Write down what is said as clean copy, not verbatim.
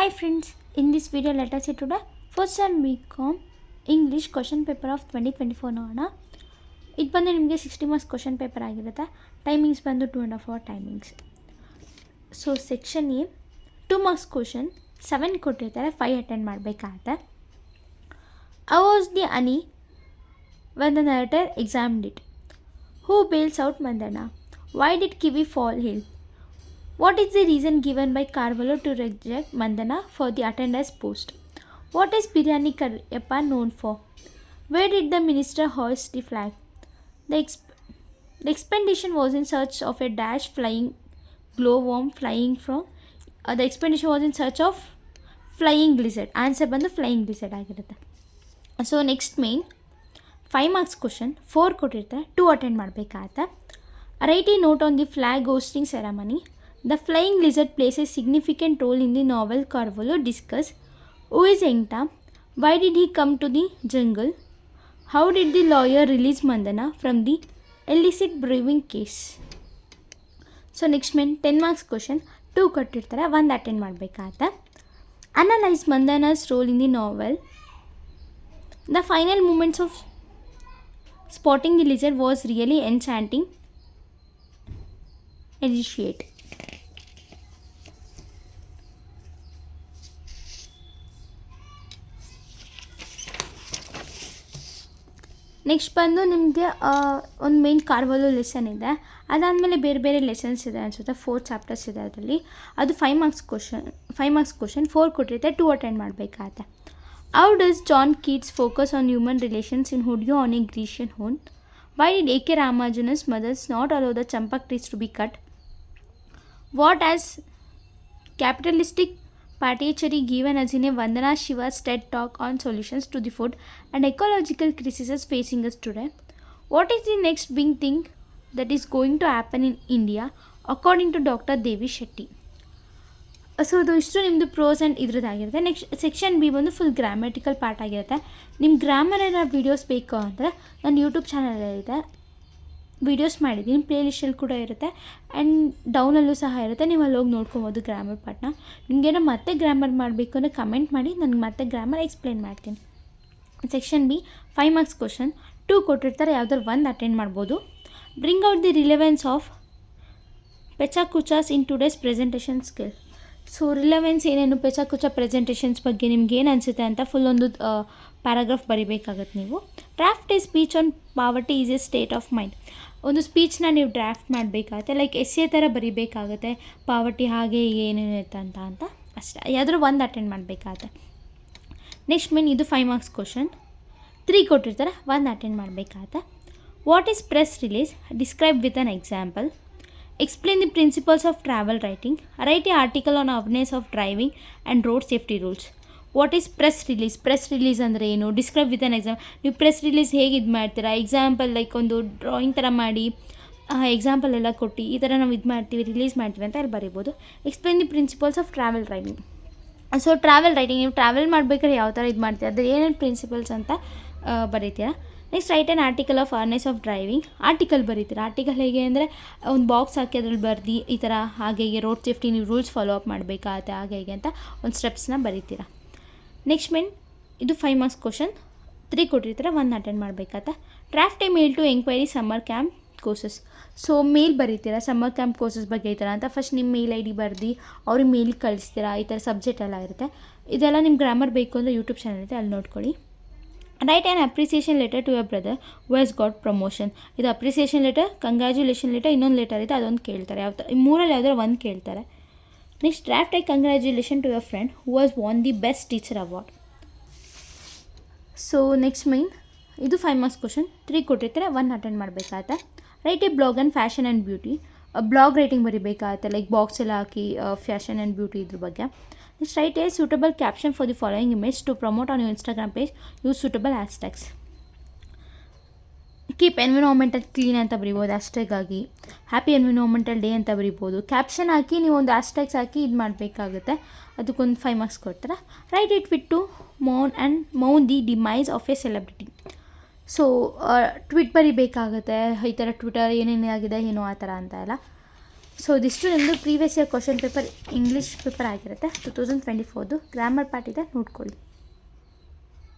Hi friends, in this video let us see today first sem BCom English question paper of 2024 ನೋಡೋಣ. ಇದು ಬಂದು ನಿಮಗೆ 60 marks question paper ಆಗಿರುತ್ತೆ. Timings ಬಂದು 2.5 hour timings. So section A 2 marks question 7 ಕೊಟ್ಟಿರ್ತಾರೆ, 5 attend ಮಾಡಬೇಕಾಗತ್ತೆ. How was the honey when the narrator examined it? Who bails out Mandana? Why did Kiwi fall ill? What is the reason given by Carvalho to reject Mandana for the attendance post? What is Biryani Karyappa known for? Where did the minister hoist the flag? The expedition was in search of a dash flying glowworm flying from. The expedition was in search of flying lizard. Answer ಬಂದು flying lizard ಆಗಿರುತ್ತೆ. So next main 5 marks question 4 ಕೊಟ್ಟಿರ್ತಾರೆ, 2 attend ಮಾಡಬೇಕಾಗತ್ತೆ. Write A note on the flag hosting ceremony. The flying lizard plays a significant role in the novel Carvalho. Discuss who is Engta, why did he come to the jungle, how did the lawyer release Mandana from the illicit brewing case. So next main 10 marks question 2 ಕೊಟ್ಟಿರ್ತಾರೆ, 1 attend ಮಾಡಬೇಕಾಗತ್ತೆ. Analyze Mandana's role in the novel. The final moments of spotting the lizard was really enchanting. Initiate. Next ಬಂದು ನಿಮಗೆ ಒಂದು main ಕಾರ್ವಲೋ lesson ಇದೆ, ಅದಾದಮೇಲೆ ಬೇರೆ ಬೇರೆ lessons ಇದೆ ಅನಿಸುತ್ತೆ, 4 ಚಾಪ್ಟರ್ಸ್ ಇದೆ ಅದರಲ್ಲಿ. ಅದು 5 ಮಾರ್ಕ್ಸ್ ಕ್ವಶನ್ 4 ಕೊಟ್ಟಿರುತ್ತೆ, 2 ಅಟೆಂಡ್ ಮಾಡಬೇಕಾಗತ್ತೆ. How does John Keats focus on human relations in ode on a Grecian urn? Why did A K Ramanujan's mothers not allow the champak trees to be cut? What as capitalistic Patyachari given as in a Vandana Shiva's TED talk on solutions to the food and ecological crises facing us today. What is the next big thing that is going to happen in India according to Dr. Devi Shetty? So ಇದು ಇಷ್ಟು ನಿಮ್ಮದು pros and ಇದ್ರದ್ದಾಗಿರುತ್ತೆ. Next section B ಬಂದು full grammatical part ಆಗಿರುತ್ತೆ. ನಿಮ್ಮ grammar ಏನೋ videos ಬೇಕು ಅಂದರೆ ನನ್ನ ಯೂಟ್ಯೂಬ್ ಚಾನಲಲ್ಲಿದೆ, ವೀಡಿಯೋಸ್ ಮಾಡಿದ್ದೀನಿ, ಪ್ಲೇಲಿಸ್ಟಲ್ಲಿ ಕೂಡ ಇರುತ್ತೆ ಆ್ಯಂಡ್ ಡೌನಲ್ಲೂ ಸಹ ಇರುತ್ತೆ, ನೀವು ಅಲ್ಲಿ ಹೋಗಿ ನೋಡ್ಕೊಬೋದು ಗ್ರಾಮರ್ ಪಾರ್ಟ್ನ. ನಿಮಗೇನೋ ಮತ್ತೆ ಗ್ರಾಮರ್ ಮಾಡಬೇಕು ಅಂದರೆ ಕಮೆಂಟ್ ಮಾಡಿ, ನನಗೆ ಮತ್ತೆ ಗ್ರಾಮರ್ ಎಕ್ಸ್ಪ್ಲೇನ್ ಮಾಡ್ತೀನಿ. ಸೆಕ್ಷನ್ ಬಿ 5 ಮಾರ್ಕ್ಸ್ ಕ್ವಶನ್ 2 ಕೊಟ್ಟಿರ್ತಾರೆ, ಯಾವ್ದಾದ್ರು 1 ಅಟೆಂಡ್ ಮಾಡ್ಬೋದು. Bring out the relevance of PechaKuchas in today's presentation skill. So relevance ಏನೇನು, ಪೆಚಾಕುಚ ಪ್ರೆಸೆಂಟೇಷನ್ಸ್ ಬಗ್ಗೆ ನಿಮ್ಗೆ ಏನು ಅನಿಸುತ್ತೆ ಅಂತ ಫುಲ್ ಒಂದು ಪ್ಯಾರಾಗ್ರಾಫ್ ಬರಿಬೇಕಾಗತ್ತೆ ನೀವು. Draft A speech on poverty is A state of mind. ಒಂದು ಸ್ಪೀಚ್ನ ನೀವು ಡ್ರಾಫ್ಟ್ ಮಾಡಬೇಕಾಗತ್ತೆ, ಲೈಕ್ ಎಸ್ಸೆ ಥರ ಬರಿಬೇಕಾಗುತ್ತೆ, ಪಾವರ್ಟಿ ಹಾಗೆ ಏನೇನು ಅಂತ ಅಷ್ಟೇ. ಯಾವ್ದಾದ್ರು 1 ಅಟೆಂಡ್ ಮಾಡಬೇಕಾಗತ್ತೆ. ನೆಕ್ಸ್ಟ್ ಮೇನ್ ಇದು 5 ಮಾರ್ಕ್ಸ್ ಕ್ವಶನ್ 3 ಕೊಟ್ಟಿರ್ತಾರೆ, 1 ಅಟೆಂಡ್ ಮಾಡಬೇಕಾಗತ್ತೆ. What is press release? Describe with an example. Explain the principles of travel writing. Write an article on awareness of driving and road safety rules. What is press release? Press release ಅಂದರೆ ಏನು? Describe with an example. ನೀವು press release ಹೇಗೆ ಇದು ಮಾಡ್ತೀರಾ, example like ಒಂದು drawing ಥರ ಮಾಡಿ example ಎಲ್ಲ ಕೊಟ್ಟು ಈ ಥರ ನಾವು ಇದು ಮಾಡ್ತೀವಿ, ರಿಲೀಸ್ ಮಾಡ್ತೀವಿ ಅಂತ ಅಲ್ಲಿ ಬರೀಬೋದು. Explain the principles of travel writing. So travel writing, ನೀವು ಟ್ರಾವೆಲ್ ಮಾಡಬೇಕಾದ್ರೆ ಯಾವ ಥರ ಇದು ಮಾಡ್ತೀರಾ, ಅದ್ರ ಏನೇನು ಪ್ರಿನ್ಸಿಪಲ್ಸ್ ಅಂತ ಬರೀತೀರಾ. Next write an article of awareness of driving. Article ಬರೀತೀರಾ. ಆರ್ಟಿಕಲ್ ಹೇಗೆ ಅಂದರೆ ಒಂದು ಬಾಕ್ಸ್ ಹಾಕಿ ಅದ್ರಲ್ಲಿ ಬರ್ದು ಈ ಥರ ಹಾಗೆ ರೋಡ್ ಸೇಫ್ಟಿ ನೀವು ರೂಲ್ಸ್ ಫಾಲೋ ಅಪ್ ಮಾಡಬೇಕಾಗತ್ತೆ ಹಾಗೆ ಹೇಗೆ ಅಂತ ಒಂದು ಸ್ಟೆಪ್ಸ್ನ ಬರೀತೀರಾ. ನೆಕ್ಸ್ಟ್ ಮೇನ್ ಇದು 5 ಮಾರ್ಕ್ಸ್ ಕ್ವಶನ್ 3 ಕೊಟ್ಟಿರ್ತಾರೆ, 1 ಅಟೆಂಡ್ ಮಾಡಬೇಕಾಗತ್ತೆ. Draft a mail to enquiry summer camp courses. So mail ಬರೀತೀರಾ ಸಮ್ಮರ್ ಕ್ಯಾಂಪ್ ಕೋರ್ಸಸ್ ಬಗ್ಗೆ ಈ ಥರ ಅಂತ. ಫಸ್ಟ್ ನಿಮ್ಮ ಮೇಲ್ ID ಬರ್ದು ಅವ್ರಿಗೆ ಮೇಲ್ ಕಳಿಸ್ತೀರಾ, ಈ ಥರ ಸಬ್ಜೆಕ್ಟ್ ಎಲ್ಲ ಇರುತ್ತೆ. ಇದೆಲ್ಲ ನಿಮ್ಮ ಗ್ರಾಮರ್ ಬೇಕು ಅಂದರೆ ಯೂಟ್ಯೂಬ್ ಚಾನಲ್ ಇದೆ, ಅಲ್ಲಿ ನೋಡ್ಕೊಳ್ಳಿ. Write an appreciation letter to your brother who has got promotion. ಇದು ಅಪ್ರಿಸಿಯೇಷನ್ ಲೆಟರ್, ಕಂಗ್ರ್ಯಾಚುಲೇಷನ್ ಲೆಟರ್, ಇನ್ನೊಂದು ಲೆಟರ್ ಇದೆ, ಅದೊಂದು ಕೇಳ್ತಾರೆ. ಯಾವ ಥರ ಈ 3ರಲ್ಲಿ ಯಾವ್ದಾರು 1 ಕೇಳ್ತಾರೆ. Next draft I congratulation to your friend who has won the best teacher award. So next main ಇದು 5 ಮಾರ್ಕ್ಸ್ ಕ್ವಶನ್ 3 ಕೊಟ್ಟಿರ್ತಾರೆ, 1 ಅಟೆಂಡ್ ಮಾಡಬೇಕಾಗತ್ತೆ. Write a blog on fashion and beauty. Blog writing ಬರೀಬೇಕಾಗತ್ತೆ, ಲೈಕ್ ಬಾಕ್ಸ್ ಎಲ್ಲ ಹಾಕಿ fashion and beauty ಇದ್ರ ಬಗ್ಗೆ. Next, write a suitable caption for the following image to promote on your Instagram page. Use suitable hashtags. Keep environmental clean ಅಂತ ಬರಿಬೋದು hashtag ಆಗಿ. Happy environmental day ಅಂತ ಬರಿಬೋದು. ಕ್ಯಾಪ್ಷನ್ ಹಾಕಿ ನೀವು ಒಂದು ಹ್ಯಾಶ್ಟ್ಯಾಗ್ಸ್ ಹಾಕಿ ಇದು ಮಾಡಬೇಕಾಗುತ್ತೆ. ಅದಕ್ಕೊಂದು 5 ಮಾರ್ಕ್ಸ್ ಕೊಡ್ತಾರೆ. ರೈಟ್ ಇಟ್ ವಿಟ್ ಟು ಮೌನ್ the demise of a celebrity. So tweet ಬರಿಬೇಕಾಗುತ್ತೆ, ಈ ಥರ ಟ್ವಿಟರ್ ಏನೇನಾಗಿದೆ ಏನೋ ಆ ಥರ ಅಂತ ಎಲ್ಲ. ಸೊ ಇದಿಷ್ಟು ನಿಮ್ಮದು previous year question paper English paper ಆಗಿರುತ್ತೆ 2024 ಗ್ರಾಮರ್ ಪಾರ್ಟ್ ಇದೆ, ನೋಡ್ಕೊಳ್ಳಿ.